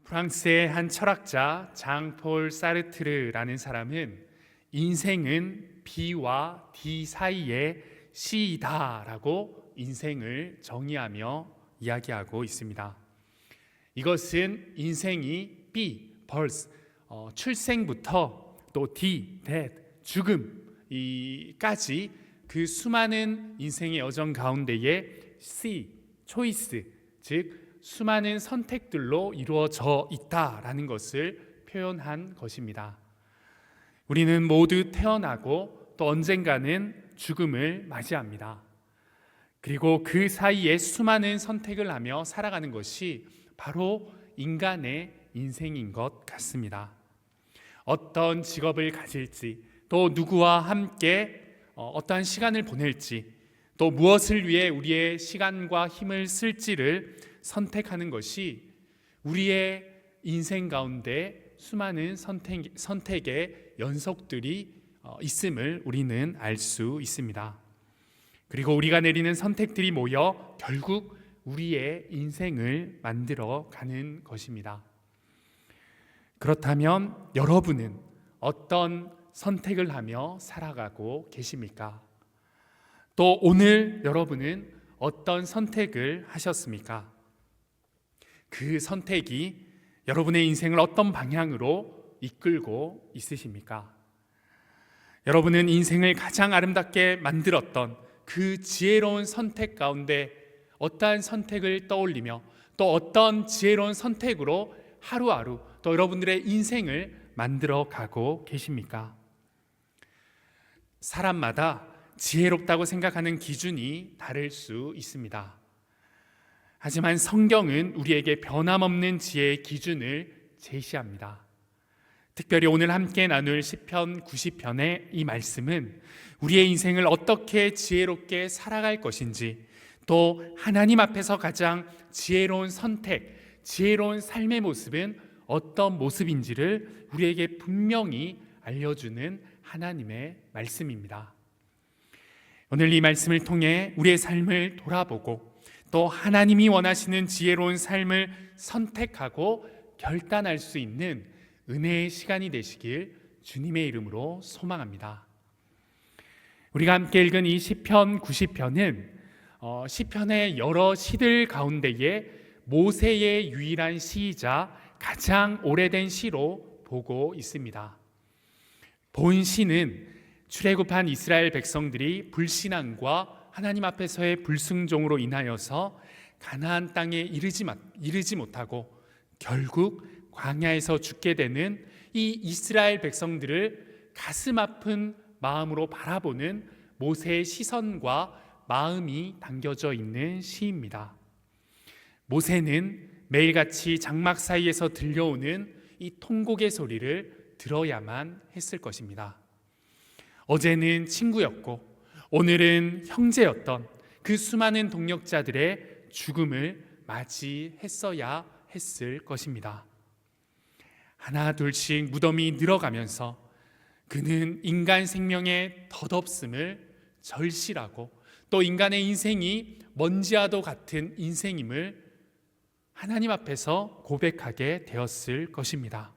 프랑스의 한 철학자 장폴 사르트르라는 사람은 인생은 B와 D 사이의 C이다라고 인생을 정의하며 이야기하고 있습니다. 이것은 인생이 B, birth, 출생부터 또 D, death, 죽음까지 그 수많은 인생의 여정 가운데에 C, choice, 즉 수많은 선택들로 이루어져 있다라는 것을 표현한 것입니다. 우리는 모두 태어나고 또 언젠가는 죽음을 맞이합니다. 그리고 그 사이에 수많은 선택을 하며 살아가는 것이 바로 인간의 인생인 것 같습니다. 어떤 직업을 가질지, 또 누구와 함께 어떠한 시간을 보낼지, 또 무엇을 위해 우리의 시간과 힘을 쓸지를 선택하는 것이 우리의 인생 가운데 수많은 선택의 연속들이 있음을 우리는 알 수 있습니다. 그리고 우리가 내리는 선택들이 모여 결국 우리의 인생을 만들어 가는 것입니다. 그렇다면 여러분은 어떤 선택을 하며 살아가고 계십니까? 또 오늘 여러분은 어떤 선택을 하셨습니까? 그 선택이 여러분의 인생을 어떤 방향으로 이끌고 있으십니까? 여러분은 인생을 가장 아름답게 만들었던 그 지혜로운 선택 가운데 어떠한 선택을 떠올리며 또 어떤 지혜로운 선택으로 하루하루 또 여러분들의 인생을 만들어 가고 계십니까? 사람마다 지혜롭다고 생각하는 기준이 다를 수 있습니다. 하지만 성경은 우리에게 변함없는 지혜의 기준을 제시합니다. 특별히 오늘 함께 나눌 시편 90편의 이 말씀은 우리의 인생을 어떻게 지혜롭게 살아갈 것인지, 또 하나님 앞에서 가장 지혜로운 선택, 지혜로운 삶의 모습은 어떤 모습인지를 우리에게 분명히 알려주는 하나님의 말씀입니다. 오늘 이 말씀을 통해 우리의 삶을 돌아보고 또 하나님이 원하시는 지혜로운 삶을 선택하고 결단할 수 있는 은혜의 시간이 되시길 주님의 이름으로 소망합니다. 우리가 함께 읽은 이 시편 90편은 시편의 여러 시들 가운데에 모세의 유일한 시이자 가장 오래된 시로 보고 있습니다. 본 시는 출애굽한 이스라엘 백성들이 불신앙과 하나님 앞에서의 불순종으로 인하여서 가나안 땅에 이르지 못하고 결국 광야에서 죽게 되는 이 이스라엘 백성들을 가슴 아픈 마음으로 바라보는 모세의 시선과 마음이 담겨져 있는 시입니다. 모세는 매일같이 장막 사이에서 들려오는 이 통곡의 소리를 들어야만 했을 것입니다. 어제는 친구였고 오늘은 형제였던 그 수많은 동역자들의 죽음을 맞이했어야 했을 것입니다. 하나 둘씩 무덤이 늘어가면서 그는 인간 생명의 덧없음을 절실하고 또 인간의 인생이 먼지와도 같은 인생임을 하나님 앞에서 고백하게 되었을 것입니다.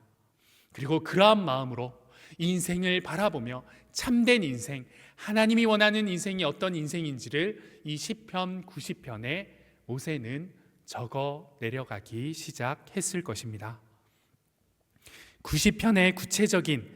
그리고 그러한 마음으로 인생을 바라보며 참된 인생, 하나님이 원하는 인생이 어떤 인생인지를 이 시편 90편에 모세는 적어 내려가기 시작했을 것입니다. 90편의 구체적인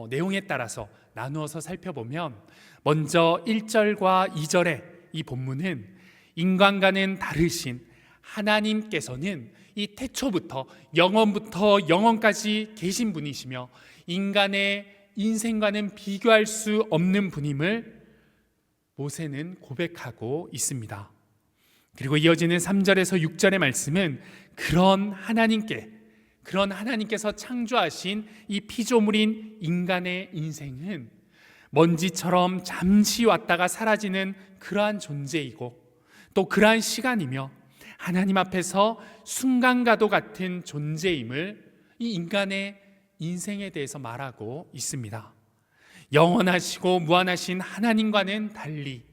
내용에 따라서 나누어서 살펴보면 먼저 1절과 2절의 이 본문은 인간과는 다르신 하나님께서는 이 태초부터 영원부터 영원까지 계신 분이시며 인간의 인생과는 비교할 수 없는 분임을 모세는 고백하고 있습니다. 그리고 이어지는 3절에서 6절의 말씀은 그런 하나님께서 창조하신 이 피조물인 인간의 인생은 먼지처럼 잠시 왔다가 사라지는 그러한 존재이고 또 그러한 시간이며 하나님 앞에서 순간과도 같은 존재임을 이 인간의 인생에 대해서 말하고 있습니다. 영원하시고 무한하신 하나님과는 달리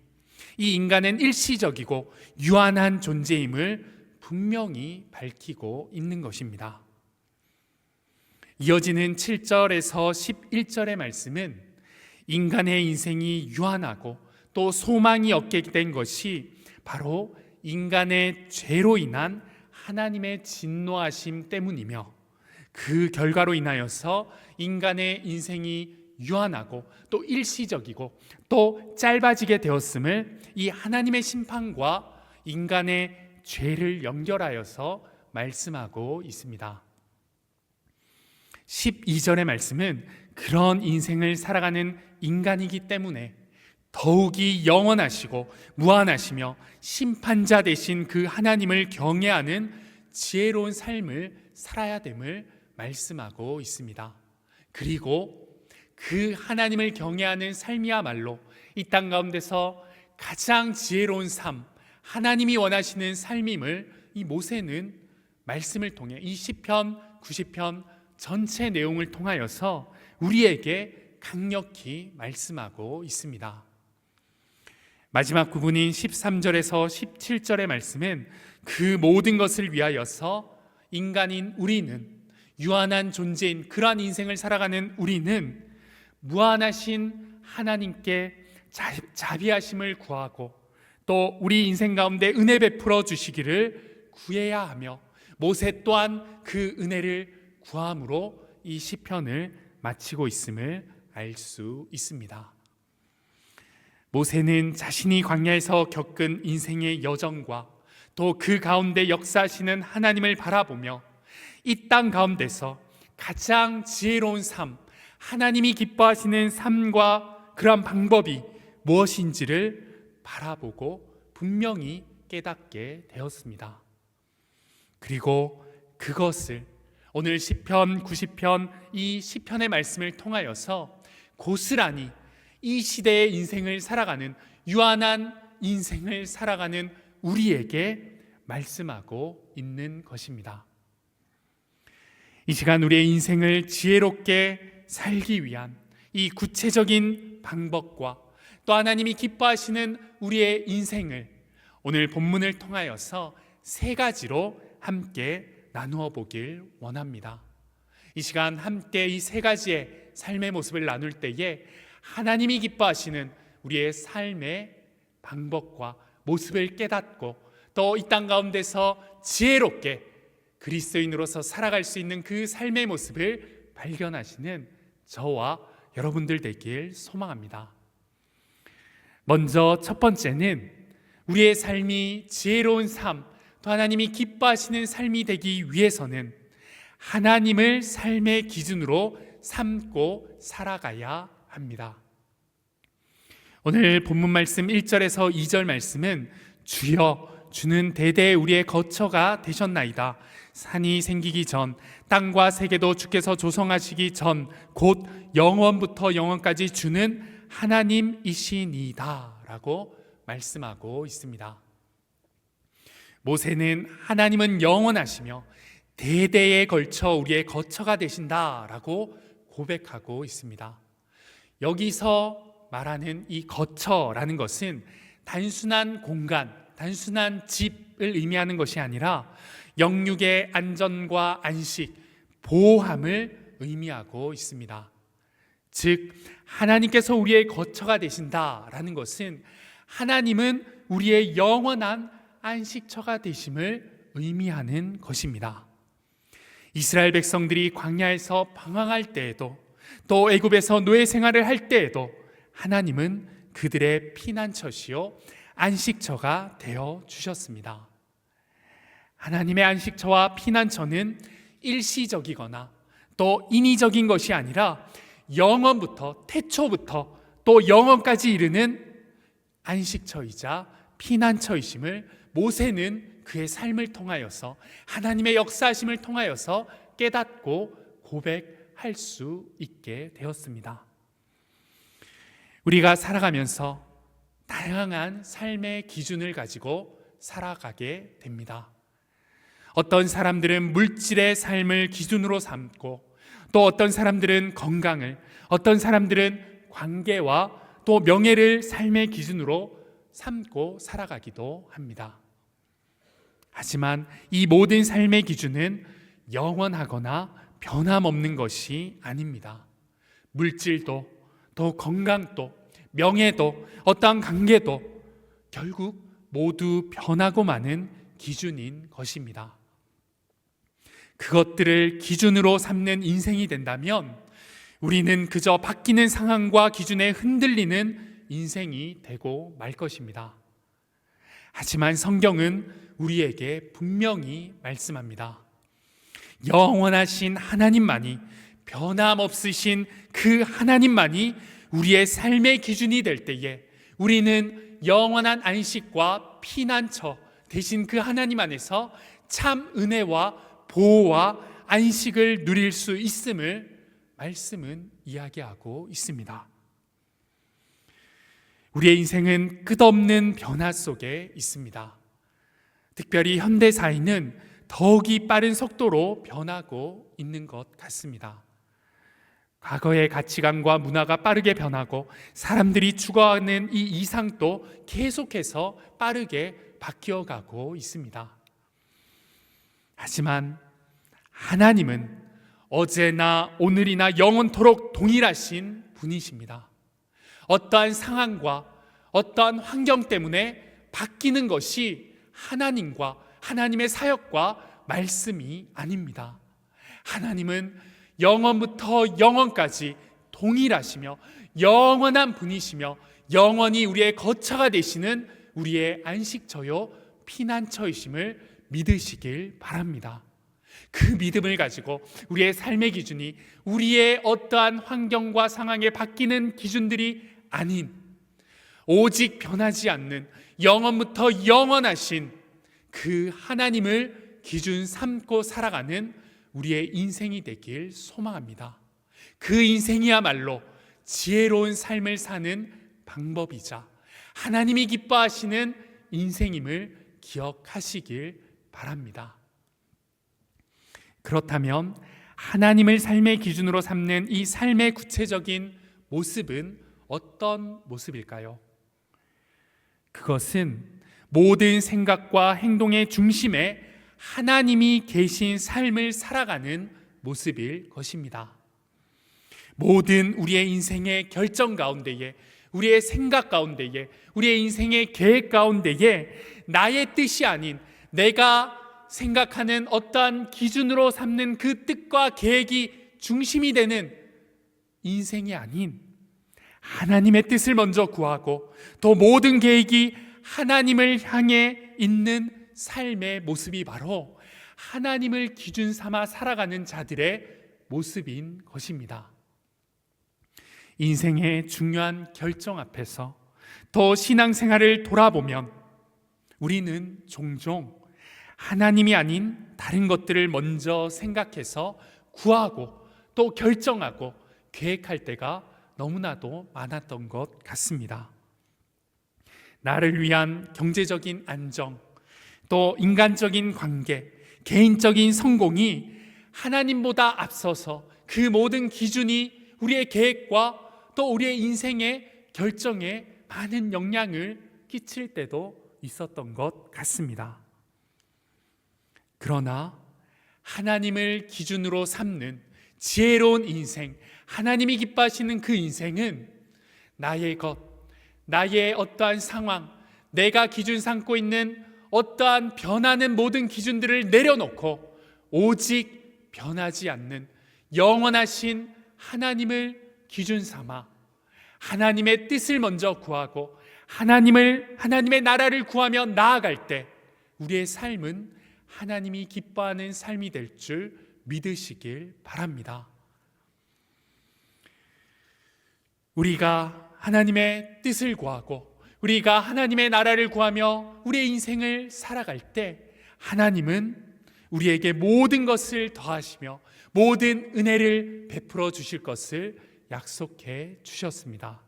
이 인간은 일시적이고 유한한 존재임을 분명히 밝히고 있는 것입니다. 이어지는 7절에서 11절의 말씀은 인간의 인생이 유한하고 또 소망이 없게 된 것이 바로 인간의 죄로 인한 하나님의 진노하심 때문이며, 그 결과로 인하여서 인간의 인생이 유한하고 또 일시적이고 또 짧아지게 되었음을 이 하나님의 심판과 인간의 죄를 연결하여서 말씀하고 있습니다. 12절의 말씀은 그런 인생을 살아가는 인간이기 때문에 더욱이 영원하시고 무한하시며 심판자 되신 그 하나님을 경외하는 지혜로운 삶을 살아야 됨을 말씀하고 있습니다. 그리고 그 하나님을 경외하는 삶이야말로 이 땅 가운데서 가장 지혜로운 삶, 하나님이 원하시는 삶임을 이 모세는 말씀을 통해 이 시편 90편 전체 내용을 통하여서 우리에게 강력히 말씀하고 있습니다. 마지막 부분인 13절에서 17절의 말씀은 그 모든 것을 위하여서 인간인 우리는, 유한한 존재인 그러한 인생을 살아가는 우리는 무한하신 하나님께 자비하심을 구하고 또 우리 인생 가운데 은혜 베풀어 주시기를 구해야 하며, 모세 또한 그 은혜를 구함으로 이 시편을 마치고 있음을 알 수 있습니다. 모세는 자신이 광야에서 겪은 인생의 여정과 또 그 가운데 역사하시는 하나님을 바라보며 이 땅 가운데서 가장 지혜로운 삶, 하나님이 기뻐하시는 삶과 그러한 방법이 무엇인지를 바라보고 분명히 깨닫게 되었습니다. 그리고 그것을 오늘 시편 90편 이 시편의 말씀을 통하여서 고스란히 이 시대의 인생을 살아가는, 유한한 인생을 살아가는 우리에게 말씀하고 있는 것입니다. 이 시간 우리의 인생을 지혜롭게 살기 위한 이 구체적인 방법과 또 하나님이 기뻐하시는 우리의 인생을 오늘 본문을 통하여서 세 가지로 함께 나누어 보길 원합니다. 이 시간 함께 이 세 가지의 삶의 모습을 나눌 때에 하나님이 기뻐하시는 우리의 삶의 방법과 모습을 깨닫고 또 이 땅 가운데서 지혜롭게 그리스도인으로서 살아갈 수 있는 그 삶의 모습을 발견하시는 저와 여러분들 되길 소망합니다. 먼저 첫 번째는 우리의 삶이 지혜로운 삶, 또 하나님이 기뻐하시는 삶이 되기 위해서는 하나님을 삶의 기준으로 삼고 살아가야 합니다. 오늘 본문 말씀 1절에서 2절 말씀은 주여 주는 대대 우리의 거처가 되셨나이다. 산이 생기기 전, 땅과 세계도 주께서 조성하시기 전 곧 영원부터 영원까지 주는 하나님이시니이다 라고 말씀하고 있습니다. 모세는 하나님은 영원하시며 대대에 걸쳐 우리의 거처가 되신다라고 고백하고 있습니다. 여기서 말하는 이 거처라는 것은 단순한 공간, 단순한 집을 의미하는 것이 아니라 영육의 안전과 안식, 보호함을 의미하고 있습니다. 즉 하나님께서 우리의 거처가 되신다라는 것은 하나님은 우리의 영원한 안식처가 되심을 의미하는 것입니다. 이스라엘 백성들이 광야에서 방황할 때에도 또 애굽에서 노예 생활을 할 때에도 하나님은 그들의 피난처시요 안식처가 되어 주셨습니다. 하나님의 안식처와 피난처는 일시적이거나 또 인위적인 것이 아니라 영원부터, 태초부터 또 영원까지 이르는 안식처이자 피난처이심을 모세는 그의 삶을 통하여서, 하나님의 역사하심을 통하여서 깨닫고 고백할 수 있게 되었습니다. 우리가 살아가면서 다양한 삶의 기준을 가지고 살아가게 됩니다. 어떤 사람들은 물질의 삶을 기준으로 삼고, 또 어떤 사람들은 건강을, 어떤 사람들은 관계와 또 명예를 삶의 기준으로 삼고 살아가기도 합니다. 하지만 이 모든 삶의 기준은 영원하거나 변함없는 것이 아닙니다. 물질도, 또 건강도, 명예도, 어떠한 관계도 결국 모두 변하고 마는 기준인 것입니다. 그것들을 기준으로 삼는 인생이 된다면 우리는 그저 바뀌는 상황과 기준에 흔들리는 인생이 되고 말 것입니다. 하지만 성경은 우리에게 분명히 말씀합니다. 영원하신 하나님만이, 변함없으신 그 하나님만이 우리의 삶의 기준이 될 때에 우리는 영원한 안식과 피난처 대신 그 하나님 안에서 참 은혜와 보호와 안식을 누릴 수 있음을 말씀은 이야기하고 있습니다. 우리의 인생은 끝없는 변화 속에 있습니다. 특별히 현대 사회는 더욱이 빠른 속도로 변하고 있는 것 같습니다. 과거의 가치관과 문화가 빠르게 변하고 사람들이 추구하는 이 이상도 계속해서 빠르게 바뀌어가고 있습니다. 하지만 하나님은 어제나 오늘이나 영원토록 동일하신 분이십니다. 어떠한 상황과 어떠한 환경 때문에 바뀌는 것이 하나님과 하나님의 사역과 말씀이 아닙니다. 하나님은 영원부터 영원까지 동일하시며 영원한 분이시며 영원히 우리의 거처가 되시는 우리의 안식처요 피난처이심을 믿으시길 바랍니다. 그 믿음을 가지고 우리의 삶의 기준이 우리의 어떠한 환경과 상황에 바뀌는 기준들이 아닌 오직 변하지 않는 영원부터 영원하신 그 하나님을 기준 삼고 살아가는 우리의 인생이 되길 소망합니다. 그 인생이야말로 지혜로운 삶을 사는 방법이자 하나님이 기뻐하시는 인생임을 기억하시길 바랍니다. 그렇다면 하나님을 삶의 기준으로 삼는 이 삶의 구체적인 모습은 어떤 모습일까요? 그것은 모든 생각과 행동의 중심에 하나님이 계신 삶을 살아가는 모습일 것입니다. 모든 우리의 인생의 결정 가운데에, 우리의 생각 가운데에, 우리의 인생의 계획 가운데에 나의 뜻이 아닌 내가 생각하는 어떠한 기준으로 삼는 그 뜻과 계획이 중심이 되는 인생이 아닌 하나님의 뜻을 먼저 구하고 또 모든 계획이 하나님을 향해 있는 삶의 모습이 바로 하나님을 기준 삼아 살아가는 자들의 모습인 것입니다. 인생의 중요한 결정 앞에서 또 신앙생활을 돌아보면 우리는 종종 하나님이 아닌 다른 것들을 먼저 생각해서 구하고 또 결정하고 계획할 때가 너무나도 많았던 것 같습니다. 나를 위한 경제적인 안정, 또 인간적인 관계, 개인적인 성공이 하나님보다 앞서서 그 모든 기준이 우리의 계획과 또 우리의 인생의 결정에 많은 영향을 끼칠 때도 있었던 것 같습니다. 그러나 하나님을 기준으로 삼는 지혜로운 인생, 하나님이 기뻐하시는 그 인생은 나의 것, 나의 어떠한 상황, 내가 기준 삼고 있는 어떠한 변하는 모든 기준들을 내려놓고 오직 변하지 않는 영원하신 하나님을 기준 삼아 하나님의 뜻을 먼저 구하고 하나님의 나라를 구하며 나아갈 때 우리의 삶은 하나님이 기뻐하는 삶이 될 줄 믿으시길 바랍니다. 우리가 하나님의 뜻을 구하고 우리가 하나님의 나라를 구하며 우리의 인생을 살아갈 때 하나님은 우리에게 모든 것을 더하시며 모든 은혜를 베풀어 주실 것을 약속해 주셨습니다.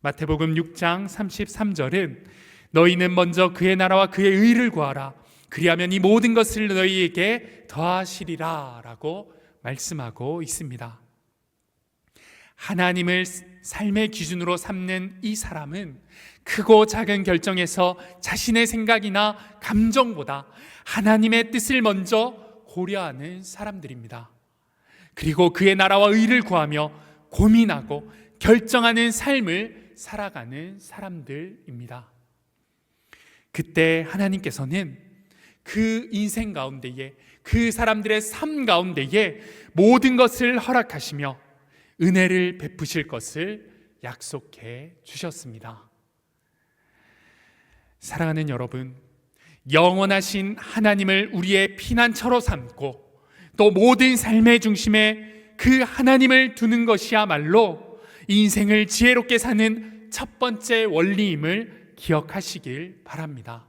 마태복음 6장 33절은 너희는 먼저 그의 나라와 그의 의를 구하라. 그리하면 이 모든 것을 너희에게 더하시리라 라고 말씀하고 있습니다. 하나님을 삶의 기준으로 삼는 이 사람은 크고 작은 결정에서 자신의 생각이나 감정보다 하나님의 뜻을 먼저 고려하는 사람들입니다. 그리고 그의 나라와 의를 구하며 고민하고 결정하는 삶을 살아가는 사람들입니다. 그때 하나님께서는 그 인생 가운데에, 그 사람들의 삶 가운데에 모든 것을 허락하시며 은혜를 베푸실 것을 약속해 주셨습니다. 사랑하는 여러분, 영원하신 하나님을 우리의 피난처로 삼고 또 모든 삶의 중심에 그 하나님을 두는 것이야말로 인생을 지혜롭게 사는 첫 번째 원리임을 기억하시길 바랍니다.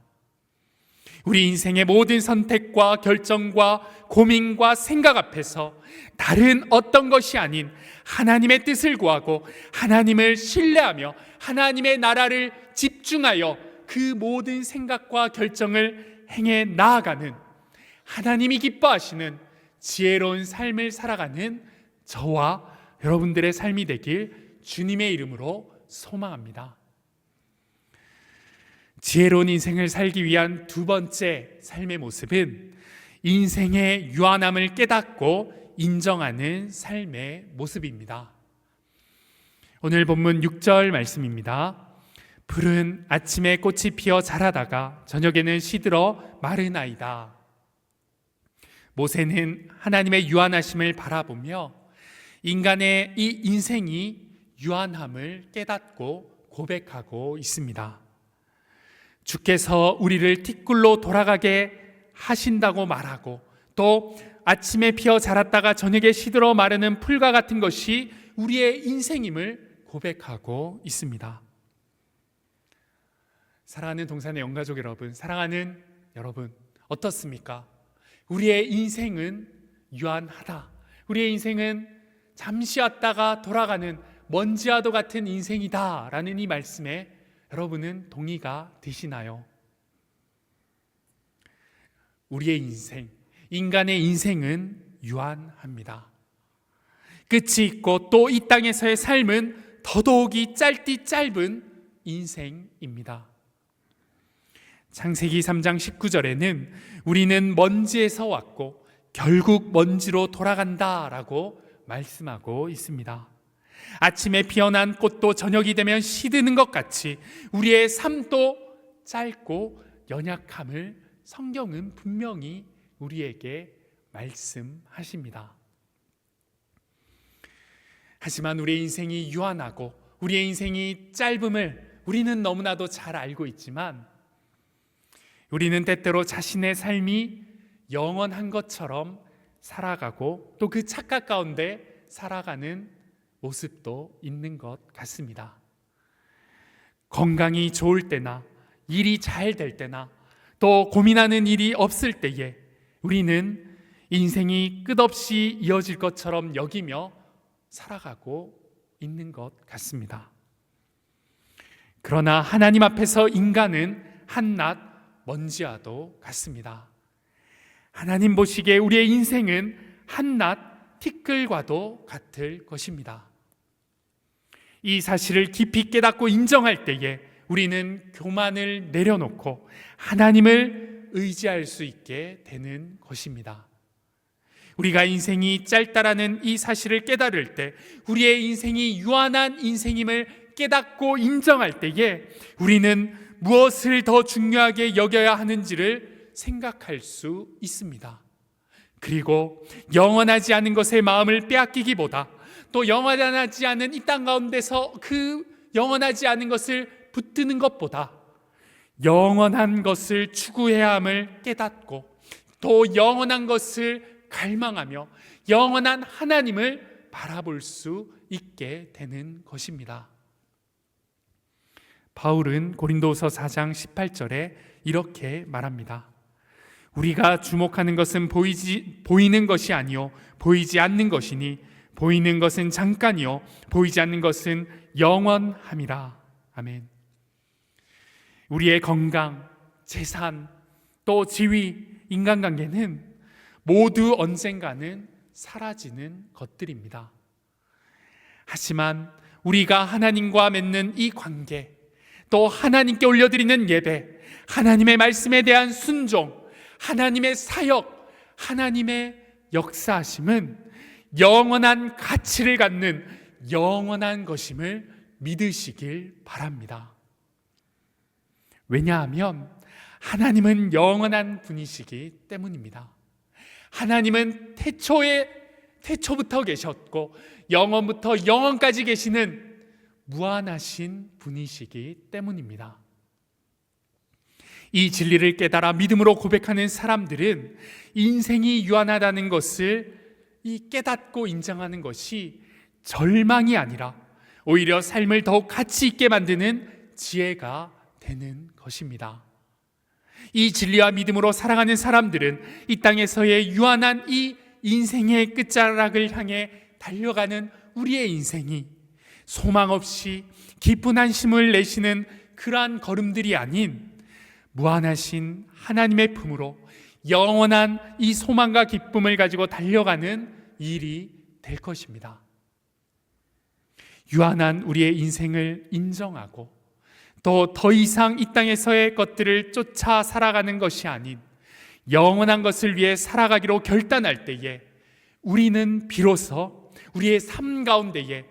우리 인생의 모든 선택과 결정과 고민과 생각 앞에서 다른 어떤 것이 아닌 하나님의 뜻을 구하고 하나님을 신뢰하며 하나님의 나라를 집중하여 그 모든 생각과 결정을 행해 나아가는, 하나님이 기뻐하시는 지혜로운 삶을 살아가는 저와 여러분들의 삶이 되길 주님의 이름으로 소망합니다. 지혜로운 인생을 살기 위한 두 번째 삶의 모습은 인생의 유한함을 깨닫고 인정하는 삶의 모습입니다. 오늘 본문 6절 말씀입니다. 푸른 아침에 꽃이 피어 자라다가 저녁에는 시들어 마르나이다. 모세는 하나님의 유한하심을 바라보며 인간의 이 인생이 유한함을 깨닫고 고백하고 있습니다. 주께서 우리를 티끌로 돌아가게 하신다고 말하고 또 아침에 피어 자랐다가 저녁에 시들어 마르는 풀과 같은 것이 우리의 인생임을 고백하고 있습니다. 사랑하는 동산의 영가족 여러분, 사랑하는 여러분, 어떻습니까? 우리의 인생은 유한하다. 우리의 인생은 잠시 왔다가 돌아가는 먼지와도 같은 인생이다 라는 이 말씀에 여러분은 동의가 되시나요? 우리의 인생, 인간의 인생은 유한합니다. 끝이 있고 또 이 땅에서의 삶은 더더욱이 짧디 짧은 인생입니다. 창세기 3장 19절에는 우리는 먼지에서 왔고 결국 먼지로 돌아간다라고 말씀하고 있습니다. 아침에 피어난 꽃도 저녁이 되면 시드는 것 같이 우리의 삶도 짧고 연약함을 성경은 분명히 우리에게 말씀하십니다. 하지만 우리의 인생이 유한하고 우리의 인생이 짧음을 우리는 너무나도 잘 알고 있지만 우리는 때때로 자신의 삶이 영원한 것처럼 살아가고 또 그 착각 가운데 살아가는 모습도 있는 것 같습니다. 건강이 좋을 때나 일이 잘 될 때나 또 고민하는 일이 없을 때에 우리는 인생이 끝없이 이어질 것처럼 여기며 살아가고 있는 것 같습니다. 그러나 하나님 앞에서 인간은 한낱 먼지와도 같습니다. 하나님 보시기에 우리의 인생은 한낱 티끌과도 같을 것입니다. 이 사실을 깊이 깨닫고 인정할 때에 우리는 교만을 내려놓고 하나님을 의지할 수 있게 되는 것입니다. 우리가 인생이 짧다라는 이 사실을 깨달을 때, 우리의 인생이 유한한 인생임을 깨닫고 인정할 때에 우리는 무엇을 더 중요하게 여겨야 하는지를 생각할 수 있습니다. 그리고 영원하지 않은 것에 마음을 빼앗기기보다 또 영원하지 않은 이 땅 가운데서 그 영원하지 않은 것을 붙드는 것보다 영원한 것을 추구해야 함을 깨닫고 또 영원한 것을 갈망하며 영원한 하나님을 바라볼 수 있게 되는 것입니다. 바울은 고린도후서 4장 18절에 이렇게 말합니다. 우리가 주목하는 것은 보이는 것이 아니요 보이지 않는 것이니 보이는 것은 잠깐이요 보이지 않는 것은 영원함이라. 아멘. 우리의 건강, 재산, 또 지위, 인간관계는 모두 언젠가는 사라지는 것들입니다. 하지만 우리가 하나님과 맺는 이 관계, 또 하나님께 올려드리는 예배, 하나님의 말씀에 대한 순종, 하나님의 사역, 하나님의 역사하심은 영원한 가치를 갖는 영원한 것임을 믿으시길 바랍니다. 왜냐하면 하나님은 영원한 분이시기 때문입니다. 하나님은 태초부터 계셨고 영원부터 영원까지 계시는 무한하신 분이시기 때문입니다. 이 진리를 깨달아 믿음으로 고백하는 사람들은 인생이 유한하다는 것을 깨닫고 인정하는 것이 절망이 아니라 오히려 삶을 더욱 가치 있게 만드는 지혜가 되는 것입니다. 이 진리와 믿음으로 살아가는 사람들은 이 땅에서의 유한한 이 인생의 끝자락을 향해 달려가는 우리의 인생이 소망 없이 깊은 한심을 내쉬는 그러한 걸음들이 아닌 무한하신 하나님의 품으로 영원한 이 소망과 기쁨을 가지고 달려가는 일이 될 것입니다. 유한한 우리의 인생을 인정하고 또 더 이상 이 땅에서의 것들을 쫓아 살아가는 것이 아닌 영원한 것을 위해 살아가기로 결단할 때에 우리는 비로소 우리의 삶 가운데에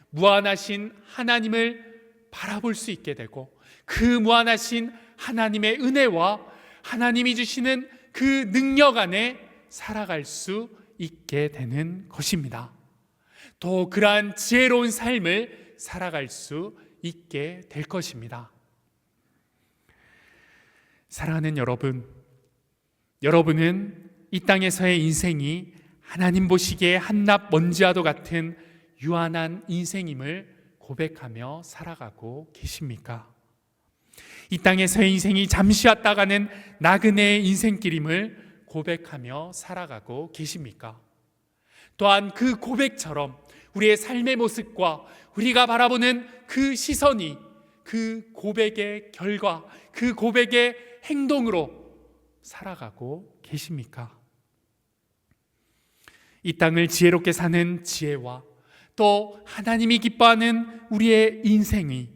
무한하신 하나님을 바라볼 수 있게 되고 그 무한하신 하나님의 은혜와 하나님이 주시는 그 능력 안에 살아갈 수 있게 되는 것입니다. 또 그러한 지혜로운 삶을 살아갈 수 있게 될 것입니다. 사랑하는 여러분, 여러분은 이 땅에서의 인생이 하나님 보시기에 한낱 먼지와도 같은 유한한 인생임을 고백하며 살아가고 계십니까? 이 땅에서의 인생이 잠시 왔다가는 나그네의 인생길임을 고백하며 살아가고 계십니까? 또한 그 고백처럼 우리의 삶의 모습과 우리가 바라보는 그 시선이 그 고백의 결과, 그 고백의 행동으로 살아가고 계십니까? 이 땅을 지혜롭게 사는 지혜와 또 하나님이 기뻐하는 우리의 인생이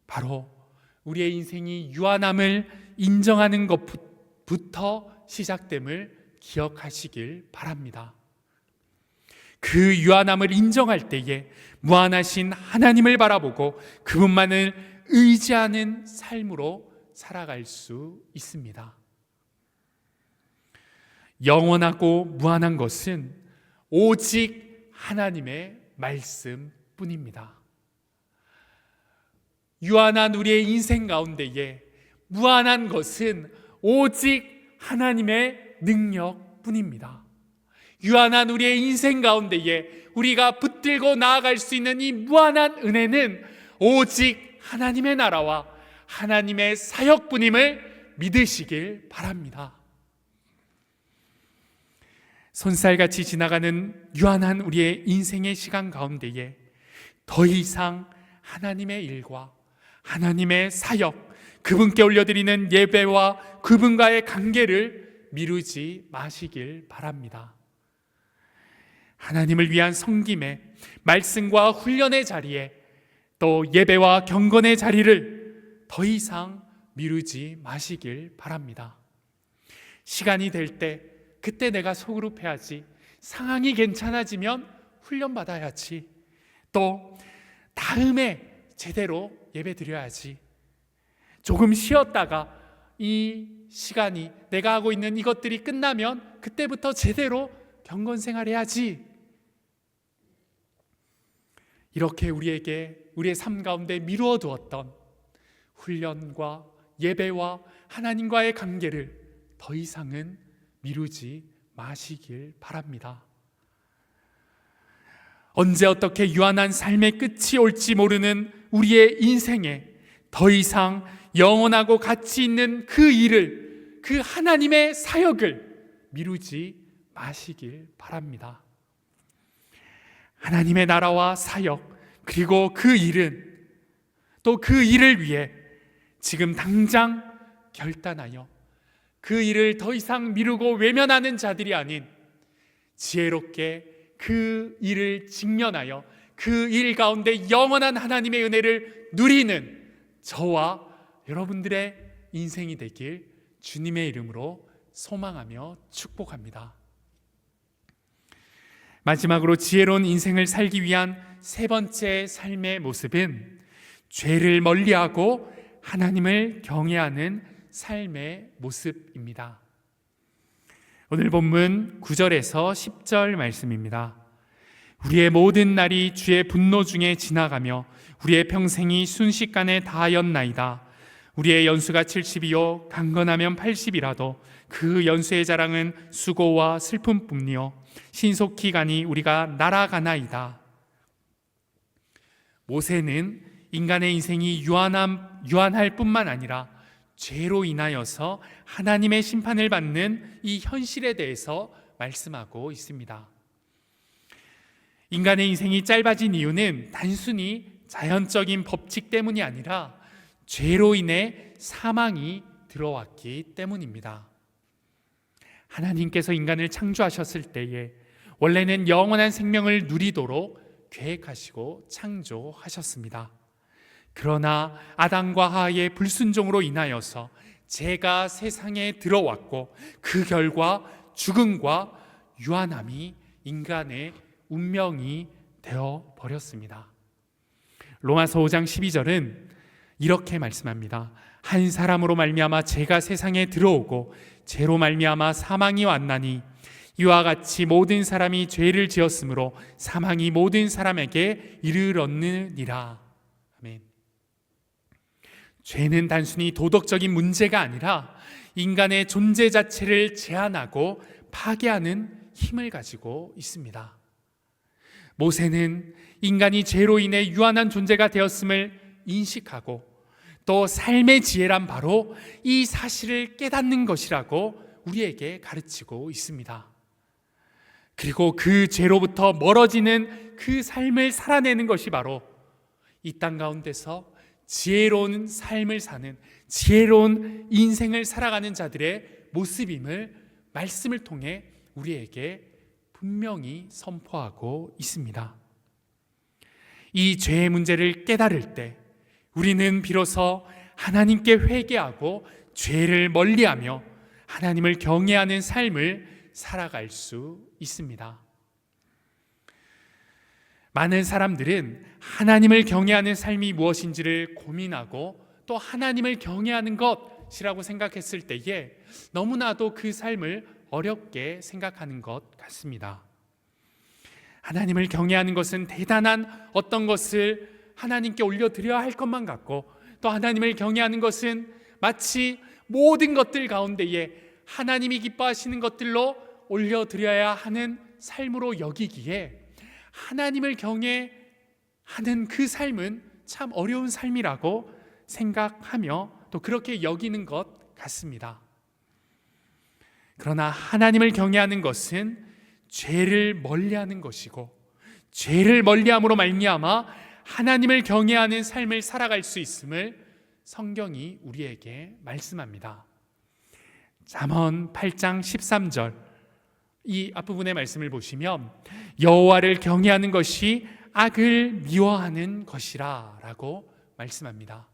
바로 우리의 인생이 유한함을 인정하는 것부터 시작됨을 기억하시길 바랍니다. 그 유한함을 인정할 때에 무한하신 하나님을 바라보고 그분만을 의지하는 삶으로 살아갈 수 있습니다. 영원하고 무한한 것은 오직 하나님의 말씀뿐입니다. 유한한 우리의 인생 가운데에 무한한 것은 오직 하나님의 능력뿐입니다. 유한한 우리의 인생 가운데에 우리가 붙들고 나아갈 수 있는 이 무한한 은혜는 오직 하나님의 나라와 하나님의 사역뿐임을 믿으시길 바랍니다. 손살같이 지나가는 유한한 우리의 인생의 시간 가운데에 더 이상 하나님의 일과 하나님의 사역, 그분께 올려드리는 예배와 그분과의 관계를 미루지 마시길 바랍니다. 하나님을 위한 섬김의 말씀과 훈련의 자리에 또 예배와 경건의 자리를 더 이상 미루지 마시길 바랍니다. 시간이 될 때 그때 내가 소그룹해야지, 상황이 괜찮아지면 훈련받아야지, 또 다음에 제대로 예배 드려야지, 조금 쉬었다가 이 시간이 내가 하고 있는 이것들이 끝나면 그때부터 제대로 경건 생활해야지, 이렇게 우리에게 우리의 삶 가운데 미루어 두었던 훈련과 예배와 하나님과의 관계를 더 이상은 미루지 마시길 바랍니다. 언제 어떻게 유한한 삶의 끝이 올지 모르는 우리의 인생에 더 이상 영원하고 가치 있는 그 일을, 그 하나님의 사역을 미루지 마시길 바랍니다. 하나님의 나라와 사역, 그리고 그 일은 또 그 일을 위해 지금 당장 결단하여 그 일을 더 이상 미루고 외면하는 자들이 아닌 지혜롭게 그 일을 직면하여 그 일 가운데 영원한 하나님의 은혜를 누리는 저와 여러분들의 인생이 되길 주님의 이름으로 소망하며 축복합니다. 마지막으로 지혜로운 인생을 살기 위한 세 번째 삶의 모습은 죄를 멀리하고 하나님을 경외하는 삶의 모습입니다. 오늘 본문 9절에서 10절 말씀입니다. 우리의 모든 날이 주의 분노 중에 지나가며 우리의 평생이 순식간에 다하였나이다. 우리의 연수가 70이요 강건하면 80이라도 그 연수의 자랑은 수고와 슬픔뿐이요 신속히 가니 우리가 날아가나이다. 모세는 인간의 인생이 유한할 뿐만 아니라 죄로 인하여서 하나님의 심판을 받는 이 현실에 대해서 말씀하고 있습니다. 인간의 인생이 짧아진 이유는 단순히 자연적인 법칙 때문이 아니라 죄로 인해 사망이 들어왔기 때문입니다. 하나님께서 인간을 창조하셨을 때에 원래는 영원한 생명을 누리도록 계획하시고 창조하셨습니다. 그러나 아담과 하와의 불순종으로 인하여서 죄가 세상에 들어왔고 그 결과 죽음과 유한함이 인간의 운명이 되어 버렸습니다. 로마서 5장 12절은 이렇게 말씀합니다. 한 사람으로 말미암아 죄가 세상에 들어오고 죄로 말미암아 사망이 왔나니 이와 같이 모든 사람이 죄를 지었으므로 사망이 모든 사람에게 이르렀느니라. 아멘. 죄는 단순히 도덕적인 문제가 아니라 인간의 존재 자체를 제한하고 파괴하는 힘을 가지고 있습니다. 모세는 인간이 죄로 인해 유한한 존재가 되었음을 인식하고 또 삶의 지혜란 바로 이 사실을 깨닫는 것이라고 우리에게 가르치고 있습니다. 그리고 그 죄로부터 멀어지는 그 삶을 살아내는 것이 바로 이 땅 가운데서 지혜로운 삶을 사는, 지혜로운 인생을 살아가는 자들의 모습임을 말씀을 통해 우리에게 분명히 선포하고 있습니다. 이 죄의 문제를 깨달을 때 우리는 비로소 하나님께 회개하고 죄를 멀리하며 하나님을 경외하는 삶을 살아갈 수 있습니다. 많은 사람들은 하나님을 경외하는 삶이 무엇인지를 고민하고 또 하나님을 경외하는 것이라고 생각했을 때에 너무나도 그 삶을 어렵게 생각하는 것 같습니다. 하나님을 경외하는 것은 대단한 어떤 것을 하나님께 올려드려야 할 것만 같고 또 하나님을 경외하는 것은 마치 모든 것들 가운데에 하나님이 기뻐하시는 것들로 올려드려야 하는 삶으로 여기기에 하나님을 경외하는 그 삶은 참 어려운 삶이라고 생각하며 또 그렇게 여기는 것 같습니다. 그러나 하나님을 경외하는 것은 죄를 멀리하는 것이고 죄를 멀리함으로 말미암아 하나님을 경외하는 삶을 살아갈 수 있음을 성경이 우리에게 말씀합니다. 잠언 8장 13절 이 앞부분의 말씀을 보시면 여호와를 경외하는 것이 악을 미워하는 것이라 라고 말씀합니다.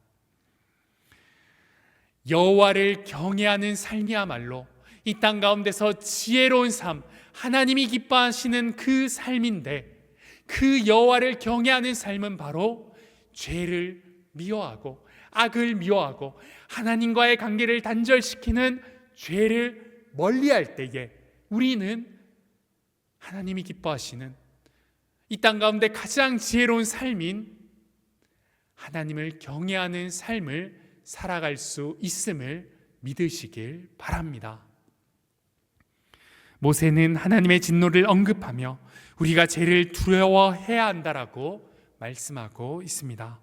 여호와를 경외하는 삶이야말로 이 땅 가운데서 지혜로운 삶, 하나님이 기뻐하시는 그 삶인데 그 여호와를 경외하는 삶은 바로 죄를 미워하고 악을 미워하고 하나님과의 관계를 단절시키는 죄를 멀리할 때에 우리는 하나님이 기뻐하시는 이 땅 가운데 가장 지혜로운 삶인 하나님을 경외하는 삶을 살아갈 수 있음을 믿으시길 바랍니다. 모세는 하나님의 진노를 언급하며 우리가 죄를 두려워해야 한다라고 말씀하고 있습니다.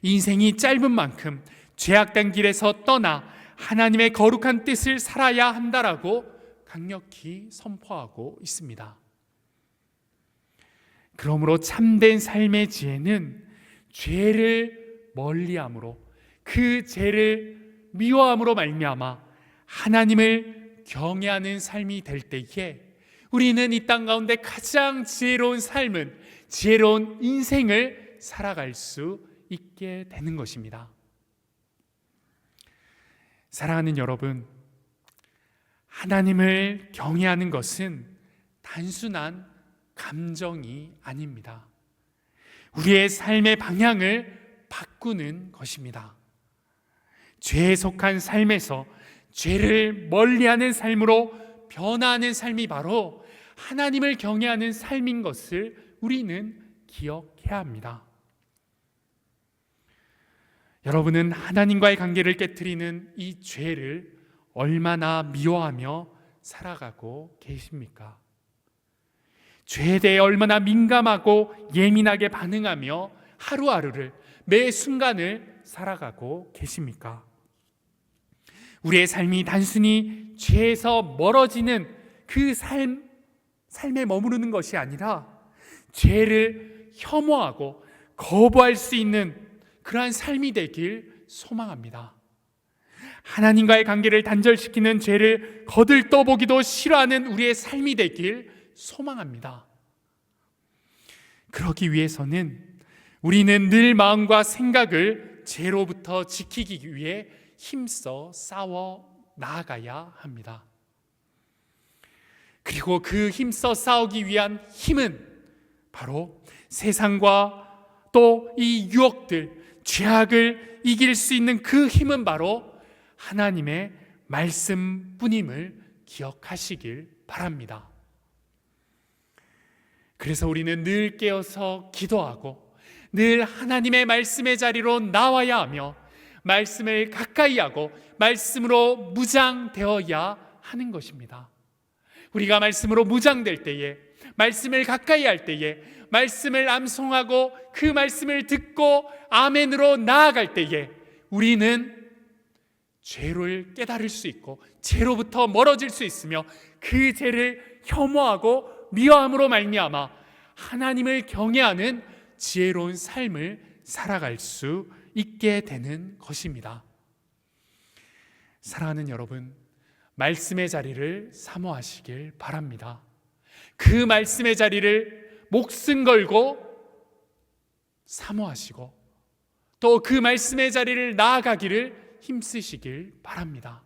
인생이 짧은 만큼 죄악된 길에서 떠나 하나님의 거룩한 뜻을 살아야 한다라고 강력히 선포하고 있습니다. 그러므로 참된 삶의 지혜는 죄를 멀리함으로 그 죄를 미워함으로 말미암아 하나님을 경외하는 삶이 될 때에 우리는 이 땅 가운데 가장 지혜로운 삶은, 지혜로운 인생을 살아갈 수 있게 되는 것입니다. 사랑하는 여러분, 하나님을 경외하는 것은 단순한 감정이 아닙니다. 우리의 삶의 방향을 바꾸는 것입니다. 죄에 속한 삶에서 죄를 멀리하는 삶으로 변화하는 삶이 바로 하나님을 경외하는 삶인 것을 우리는 기억해야 합니다. 여러분은 하나님과의 관계를 깨트리는 이 죄를 얼마나 미워하며 살아가고 계십니까? 죄에 대해 얼마나 민감하고 예민하게 반응하며 하루하루를, 매 순간을 살아가고 계십니까? 우리의 삶이 단순히 죄에서 멀어지는 그 삶에 머무르는 것이 아니라 죄를 혐오하고 거부할 수 있는 그러한 삶이 되길 소망합니다. 하나님과의 관계를 단절시키는 죄를 거들떠보기도 싫어하는 우리의 삶이 되길 소망합니다. 그러기 위해서는 우리는 늘 마음과 생각을 죄로부터 지키기 위해 힘써 싸워 나아가야 합니다. 그리고 그 힘써 싸우기 위한 힘은 바로 세상과 또 이 유혹들, 죄악을 이길 수 있는 그 힘은 바로 하나님의 말씀뿐임을 기억하시길 바랍니다. 그래서 우리는 늘 깨어서 기도하고 늘 하나님의 말씀의 자리로 나와야 하며 말씀을 가까이 하고 말씀으로 무장되어야 하는 것입니다. 우리가 말씀으로 무장될 때에, 말씀을 가까이 할 때에, 말씀을 암송하고 그 말씀을 듣고 아멘으로 나아갈 때에 우리는 죄를 깨달을 수 있고 죄로부터 멀어질 수 있으며 그 죄를 혐오하고 미워함으로 말미암아 하나님을 경외하는 지혜로운 삶을 살아갈 수 있게 되는 것입니다. 사랑하는 여러분, 말씀의 자리를 사모하시길 바랍니다. 그 말씀의 자리를 목숨 걸고 사모하시고 또 그 말씀의 자리를 나아가기를 힘쓰시길 바랍니다.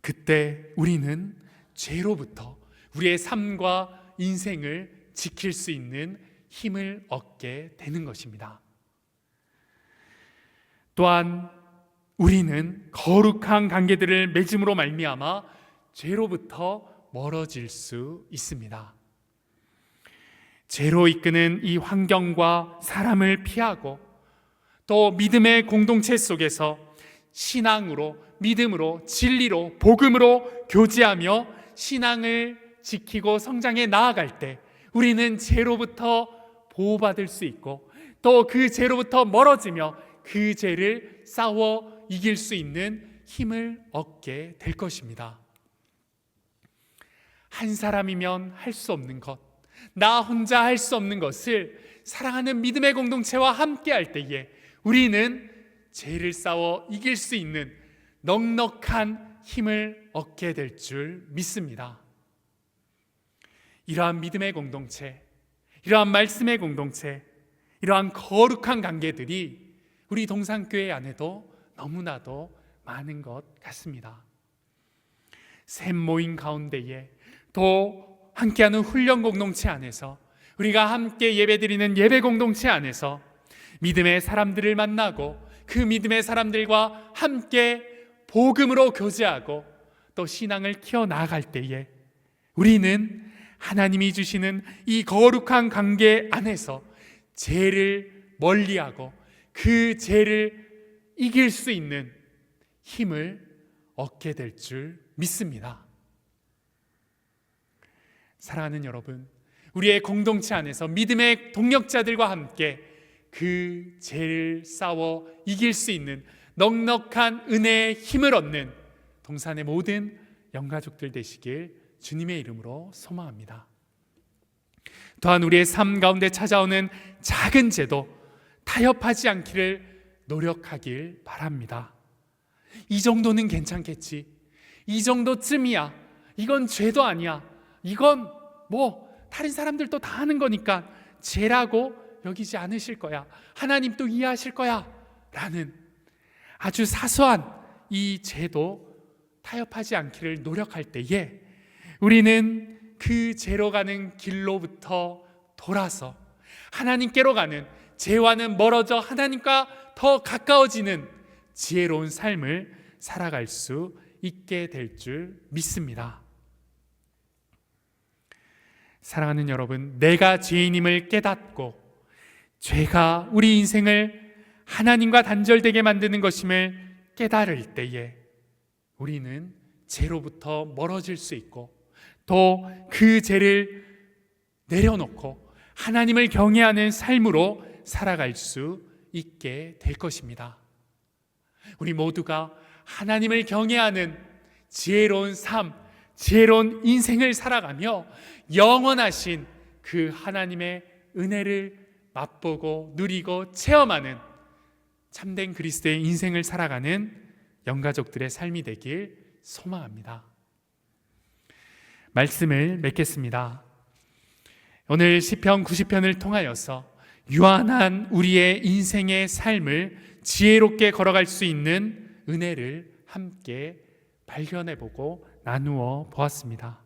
그때 우리는 죄로부터 우리의 삶과 인생을 지킬 수 있는 힘을 얻게 되는 것입니다. 또한 우리는 거룩한 관계들을 맺음으로 말미암아 죄로부터 멀어질 수 있습니다. 죄로 이끄는 이 환경과 사람을 피하고 또 믿음의 공동체 속에서 신앙으로, 믿음으로, 진리로, 복음으로 교제하며 신앙을 지키고 성장해 나아갈 때 우리는 죄로부터 보호받을 수 있고 또 그 죄로부터 멀어지며 그 죄를 싸워 이길 수 있는 힘을 얻게 될 것입니다. 한 사람이면 할 수 없는 것, 나 혼자 할 수 없는 것을 사랑하는 믿음의 공동체와 함께 할 때에 우리는 죄를 싸워 이길 수 있는 넉넉한 힘을 얻게 될 줄 믿습니다. 이러한 믿음의 공동체, 이러한 말씀의 공동체, 이러한 거룩한 관계들이 우리 동산교회 안에도 너무나도 많은 것 같습니다. 샘 모임 가운데에 또 함께하는 훈련 공동체 안에서 우리가 함께 예배드리는 예배 공동체 안에서 믿음의 사람들을 만나고 그 믿음의 사람들과 함께 복음으로 교제하고 또 신앙을 키워나갈 때에 우리는 하나님이 주시는 이 거룩한 관계 안에서 죄를 멀리하고 그 죄를 이길 수 있는 힘을 얻게 될 줄 믿습니다. 사랑하는 여러분, 우리의 공동체 안에서 믿음의 동역자들과 함께 그 죄를 싸워 이길 수 있는 넉넉한 은혜의 힘을 얻는 동산의 모든 영가족들 되시길 주님의 이름으로 소망합니다. 또한 우리의 삶 가운데 찾아오는 작은 죄도 타협하지 않기를 노력하길 바랍니다. 이 정도는 괜찮겠지, 이 정도쯤이야, 이건 죄도 아니야. 이건 다른 사람들도 다 하는 거니까 죄라고 여기지 않으실 거야. 하나님도 이해하실 거야. 라는 아주 사소한 이 죄도 타협하지 않기를 노력할 때에 우리는 그 죄로 가는 길로부터 돌아서 하나님께로 가는, 죄와는 멀어져 하나님과 더 가까워지는 지혜로운 삶을 살아갈 수 있게 될 줄 믿습니다. 사랑하는 여러분, 내가 죄인임을 깨닫고 죄가 우리 인생을 하나님과 단절되게 만드는 것임을 깨달을 때에 우리는 죄로부터 멀어질 수 있고 또 그 죄를 내려놓고 하나님을 경외하는 삶으로 살아갈 수 있게 될 것입니다. 우리 모두가 하나님을 경외하는 지혜로운 삶, 지혜로운 인생을 살아가며 영원하신 그 하나님의 은혜를 맛보고 누리고 체험하는 참된 그리스도의 인생을 살아가는 영가족들의 삶이 되길 소망합니다. 말씀을 맺겠습니다. 오늘 시편 90편을 통하여서 유한한 우리의 인생의 삶을 지혜롭게 걸어갈 수 있는 은혜를 함께 발견해보고 나누어 보았습니다.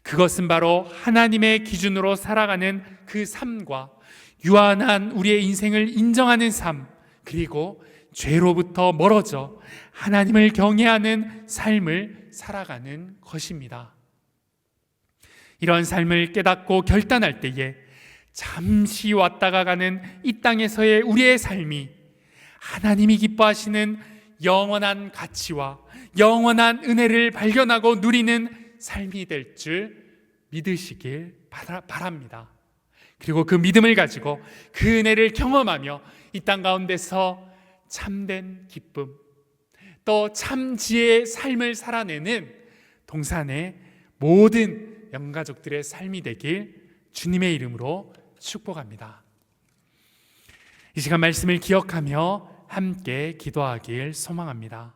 그것은 바로 하나님의 기준으로 살아가는 그 삶과 유한한 우리의 인생을 인정하는 삶, 그리고 죄로부터 멀어져 하나님을 경외하는 삶을 살아가는 것입니다. 이런 삶을 깨닫고 결단할 때에 잠시 왔다가 가는 이 땅에서의 우리의 삶이 하나님이 기뻐하시는 영원한 가치와 영원한 은혜를 발견하고 누리는 삶이 될 줄 믿으시길 바랍니다. 그리고 그 믿음을 가지고 그 은혜를 경험하며 이 땅 가운데서 참된 기쁨, 또 참지혜의 삶을 살아내는 동산의 모든 영가족들의 삶이 되길 주님의 이름으로 축복합니다. 이 시간 말씀을 기억하며 함께 기도하길 소망합니다.